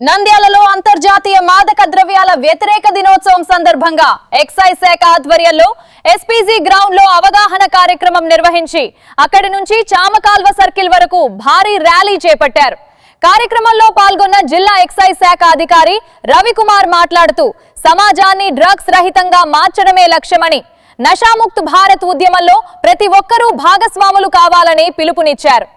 నంద్యాలలో అంతర్జాతీయ మాదక ద్రవ్యాల వ్యతిరేక దినోత్సవం సందర్భంగా ఎక్సైజ్ శాఖ ఆధ్వర్యంలో ఎస్పీజీ గ్రౌండ్ లో అవగాహన కార్యక్రమం నిర్వహించి అక్కడి నుంచి చామకాల్వ సర్కిల్ వరకు భారీ ర్యాలీ చేపట్టారు. కార్యక్రమంలో పాల్గొన్న జిల్లా ఎక్సైజ్ శాఖ అధికారి రవికుమార్ మాట్లాడుతూ సమాజాన్ని డ్రగ్స్ రహితంగా మార్చడమే లక్ష్యమని, నషాముక్త్ భారత్ ఉద్యమంలో ప్రతి ఒక్కరూ భాగస్వాములు కావాలని పిలుపునిచ్చారు.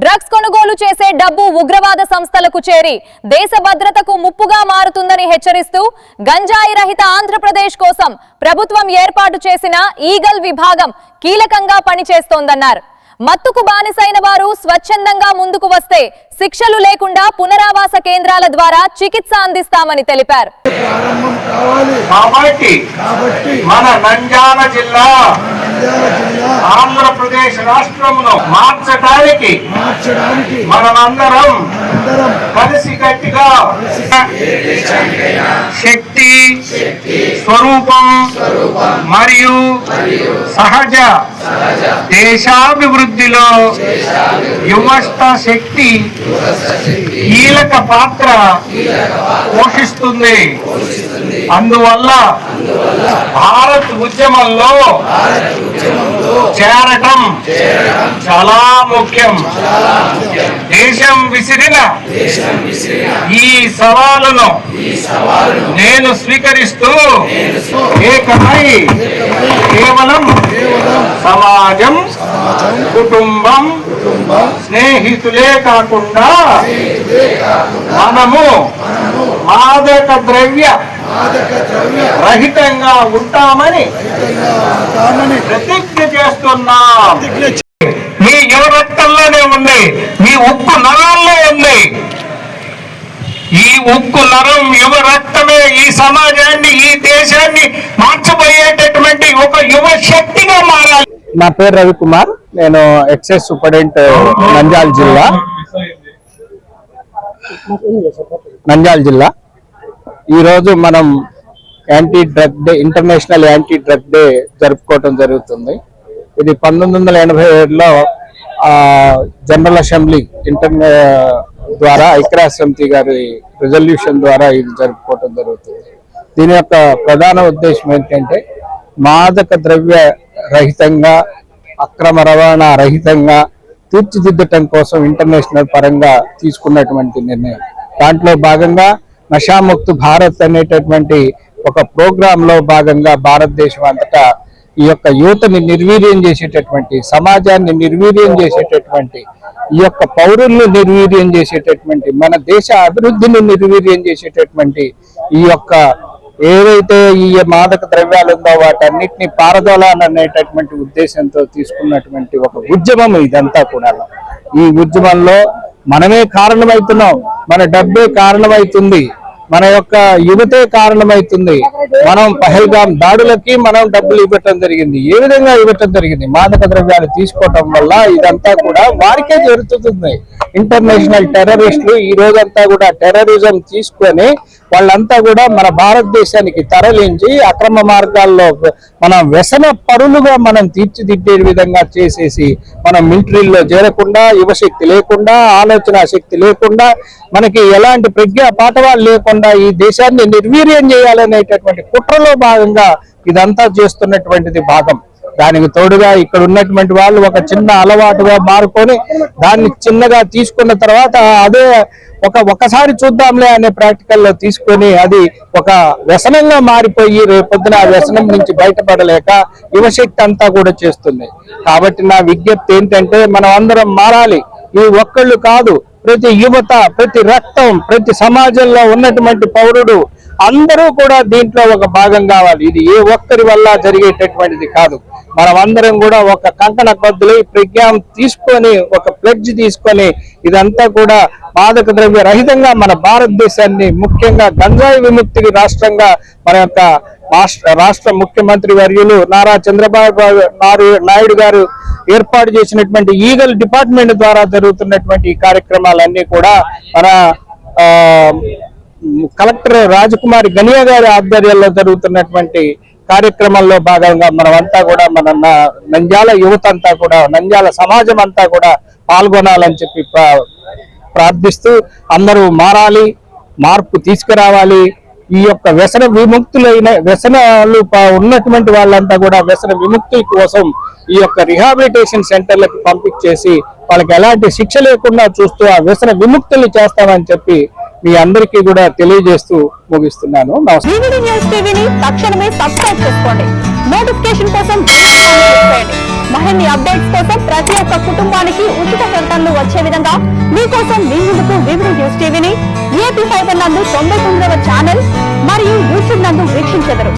డ్రగ్స్ కొనుగోలు చేసే డబ్బు ఉగ్రవాద సంస్థలకు చేరి దేశ భద్రతకు ముప్పుగా మారుతుందని హెచ్చరిస్తూ గంజాయి రహిత ఆంధ్రప్రదేశ్ కోసం ప్రభుత్వం ఏర్పాటు చేసిన ఈగల్ విభాగం కీలకంగా పనిచేస్తోందన్నారు. మత్తుకు బానిసైన వారు స్వచ్ఛందంగా ముందుకు వస్తే శిక్షలు లేకుండా పునరావాస కేంద్రాల ద్వారా చికిత్స అందిస్తామని తెలిపారు. మన నంద్యాల జిల్లా ఆంధ్రప్రదేశ్ రాష్ట్రమును మార్చడానికి మనమందరం కలిసి గట్టిగా శక్తి స్వరూపం మరియు సహజ దేశాభివృద్ధిలో యువష్ట శక్తి కీలక పాత్ర పోషిస్తుంది. అందువల్ల భారత్ ఉద్యమంలో చేరటం చాలా ముఖ్యం. దేశం విసిరిన ఈ సవాలును నేను స్వీకరిస్తూ ఏకమై కేవలం సమాజం, కుటుంబం, స్నేహితులే కాకుండా మనము మాదక ద్రవ్య రహితంగా ఉంటామని ప్రతిజ్ఞ చేస్తున్నాం. మీ యువ రక్తంలోనే ఉంది, మీ ఉక్కు నరాల్లో ఉంది. ఈ ఉక్కు నరం, యువ రక్తమే ఈ సమాజాన్ని, ఈ దేశాన్ని మార్చబోయేటటువంటి ఒక యువ శక్తిగా మారాలి. నా పేరు రవికుమార్, నేను ఎక్సైజ్ సూపరింటెండెంట్ నంద్యాల జిల్లా. ఈరోజు మనం anti drug day, international anti drug day జరుపుకోవటం జరుగుతుంది. ఇది 1987లో జనరల్ అసెంబ్లీ ద్వారా ఐక్యరాజ్య సమితి గారి రిజల్యూషన్ ద్వారా ఇది జరుపుకోవటం జరుగుతుంది. దీని యొక్క ప్రధాన ఉద్దేశం ఏంటంటే మాదక ద్రవ్య రహితంగా, అక్రమ రవాణా రహితంగా తీర్చిదిద్దటం కోసం ఇంటర్నేషనల్ పరంగా తీసుకున్నటువంటి నిర్ణయం. దాంట్లో భాగంగా నషాముక్త్ భారత్ అనేటటువంటి ఒక ప్రోగ్రామ్ లో భాగంగా భారతదేశం అంతటా ఈ యొక్క యువతని నిర్వీర్యం చేసేటటువంటి, సమాజాన్ని నిర్వీర్యం చేసేటటువంటి, ఈ యొక్క పౌరుల్ని నిర్వీర్యం చేసేటటువంటి, మన దేశ అభివృద్ధిని నిర్వీర్యం చేసేటటువంటి ఈ యొక్క ఏవైతే ఈ మాదక ద్రవ్యాలు ఉందో వాటన్నిటిని పారదోలాలనేటటువంటి ఉద్దేశంతో తీసుకున్నటువంటి ఒక ఉద్యమం ఇదంతా కూడా. ఈ ఉద్యమంలో మనమే కారణమవుతున్నాం, మన డబ్బే కారణమవుతుంది, మన యొక్క యువతే కారణమవుతుంది. మనం పహల్గాం దాడులకి మనం డబ్బులు ఇవ్వటం జరిగింది. ఏ విధంగా ఇవ్వటం జరిగింది? మాదక ద్రవ్యాలు తీసుకోవటం వల్ల ఇదంతా కూడా వారికే జరుగుతుంది. ఇంటర్నేషనల్ టెర్రరిస్టులు ఈ రోజంతా కూడా టెర్రరిజం తీసుకొని వాళ్ళంతా కూడా మన భారతదేశానికి తరలించి అక్రమ మార్గాల్లో మనం వ్యసన పరులుగా మనం తీర్చిదిద్దే విధంగా చేసేసి మనం మిలిటరీలో చేరకుండా, యువశక్తి లేకుండా, ఆలోచన శక్తి లేకుండా, మనకి ఎలాంటి ప్రజ్ఞా పాఠవాలు లేకుండా ఈ దేశాన్ని నిర్వీర్యం చేయాలనేటటువంటి కుట్రలో భాగంగా ఇదంతా చేస్తున్నటువంటిది భాగం. దానికి తోడుగా ఇక్కడ ఉన్నటువంటి వాళ్ళు ఒక చిన్న అలవాటుగా మారుకొని దాన్ని చిన్నగా తీసుకున్న తర్వాత అదే ఒకసారి చూద్దాంలే అనే ప్రాక్టికల్లో తీసుకొని అది ఒక వ్యసనంగా మారిపోయి రేపొద్దున ఆ వ్యసనం నుంచి బయటపడలేక యువశక్తి అంతా కూడా చేస్తుంది. కాబట్టి నా విజ్ఞప్తి ఏంటంటే మనం అందరం మారాలి. ఈ ఒక్కళ్ళు కాదు, ప్రతి యువత, ప్రతి రక్తం, ప్రతి సమాజంలో ఉన్నటువంటి పౌరుడు అందరూ కూడా దీంట్లో ఒక భాగం కావాలి. ఇది ఏ ఒక్కరి వల్ల జరిగేటటువంటిది కాదు. మనం అందరం కూడా ఒక కంకణ బద్దులై ప్రజ్ఞ తీసుకొని, ఒక ప్లెడ్జ్ తీసుకొని ఇదంతా కూడా మాదక ద్రవ్య రహితంగా మన భారతదేశాన్ని, ముఖ్యంగా గంజాయి విముక్తికి రాష్ట్రంగా మన యొక్క రాష్ట్ర ముఖ్యమంత్రి వర్యులు నారా చంద్రబాబు నాయుడు గారు ఏర్పాటు చేసినటువంటి ఈగల్ డిపార్ట్మెంట్ ద్వారా జరుగుతున్నటువంటి కార్యక్రమాలన్నీ కూడా మన కలెక్టర్ రాజకుమారి గనియా గారి ఆధ్వర్యంలో జరుగుతున్నటువంటి కార్యక్రమాల్లో భాగంగా మనమంతా కూడా మన నంద్యాల యువత అంతా కూడా, నంద్యాల సమాజం అంతా కూడా పాల్గొనాలని చెప్పి ప్రార్థిస్తూ అందరూ మారాలి. మార్పు తీసుకురావాలి. ఈ యొక్క వ్యసన విముక్తులైన వ్యసనాలు ఉన్నటువంటి వాళ్ళంతా కూడా వ్యసన విముక్తి కోసం ఈ యొక్క రిహాబిలిటేషన్ సెంటర్లకు పంపించేసి వాళ్ళకి ఎలాంటి శిక్ష లేకుండా చూస్తూ ఆ వ్యసన విముక్తులు చేస్తామని చెప్పి మీ అందరికీ కూడా తెలియజేస్తూ ముగిస్తున్నాను. నమస్కారం. VVD న్యూస్ టీవీని తక్షణమే సబ్స్క్రైబ్ చేసుకోండి. నోటిఫికేషన్ కోసం బెల్ ఐకాన్ క్లిక్ చేయండి. మరిన్ని అప్డేట్స్ కోసం ప్రతి ఒక్క కుటుంబానికి ఉచిత ప్రకటనలు వచ్చే విధంగా మీకోసం మీ ముందుకు VVD న్యూస్ టీవీని AP5 నందు 99వ ఛానల్ మరియు యూట్యూబ్ నందు వీక్షించెదరు.